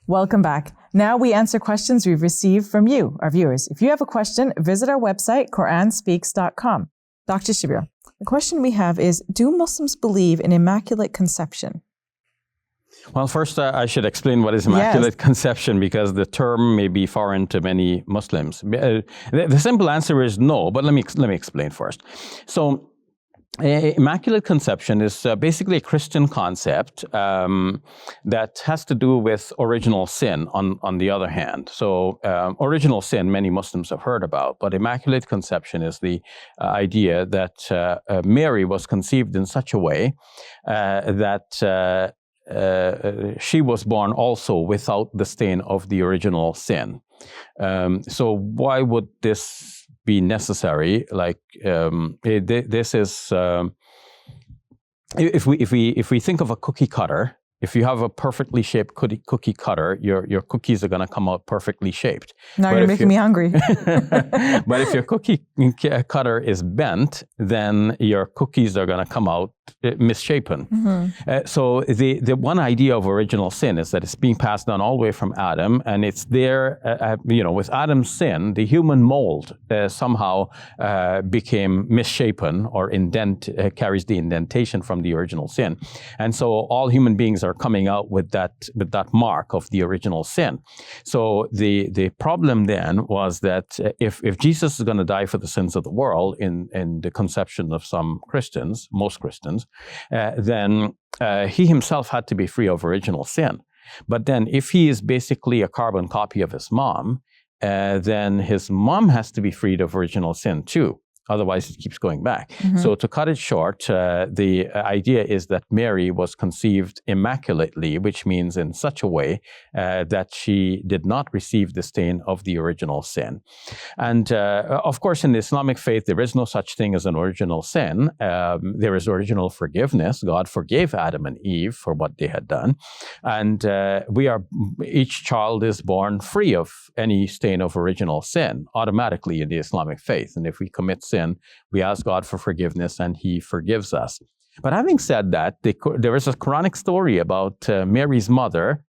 Welcome back. Now we answer questions we've received from you, our viewers. If you have a question, visit our website, QuranSpeaks.com. Dr. Shabir, the question we have is, do Muslims believe in Immaculate Conception? Well, first, I should explain what is Immaculate Conception, because the term may be foreign to many Muslims. The simple answer is no, but let me explain first. So, Immaculate Conception is basically a Christian concept that has to do with original sin on the other hand. So original sin, many Muslims have heard about, but Immaculate Conception is the idea that Mary was conceived in such a way that she was born also without the stain of the original sin. So why would this be necessary? Like this is if we think of a cookie cutter. If you have a perfectly shaped cookie cutter, your cookies are going to come out perfectly shaped. Now you're making me hungry. But if your cookie cutter is bent, then your cookies are going to come out misshapen. Mm-hmm. So the one idea of original sin is that it's being passed down all the way from Adam, and it's there, with Adam's sin, the human mold somehow became misshapen or carries the indentation from the original sin. And so all human beings are coming out with that mark of the original sin. So the problem then was that if Jesus is going to die for the sins of the world in the conception of some Christians, most Christians, then he himself had to be free of original sin. But then if he is basically a carbon copy of his mom, then his mom has to be freed of original sin too. Otherwise, it keeps going back. Mm-hmm. So to cut it short, the idea is that Mary was conceived immaculately, which means in such a way that she did not receive the stain of the original sin. And of course, in the Islamic faith, there is no such thing as an original sin. There is original forgiveness. God forgave Adam and Eve for what they had done. And each child is born free of any stain of original sin automatically in the Islamic faith. And if we commit sin, we ask God for forgiveness, and He forgives us. But having said that, there is a Quranic story about Mary's mother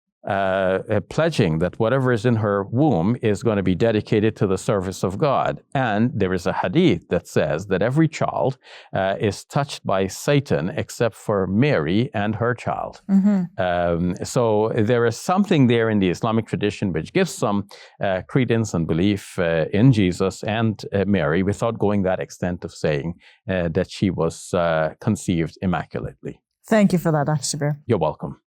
pledging that whatever is in her womb is going to be dedicated to the service of God. And there is a hadith that says that every child is touched by Satan except for Mary and her child. Mm-hmm. So there is something there in the Islamic tradition which gives some credence and belief in Jesus and Mary without going that extent of saying that she was conceived immaculately. Thank you for that, Dr. Shabir. You're welcome.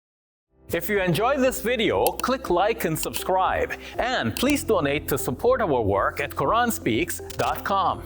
If you enjoyed this video, click like and subscribe. And please donate to support our work at QuranSpeaks.com.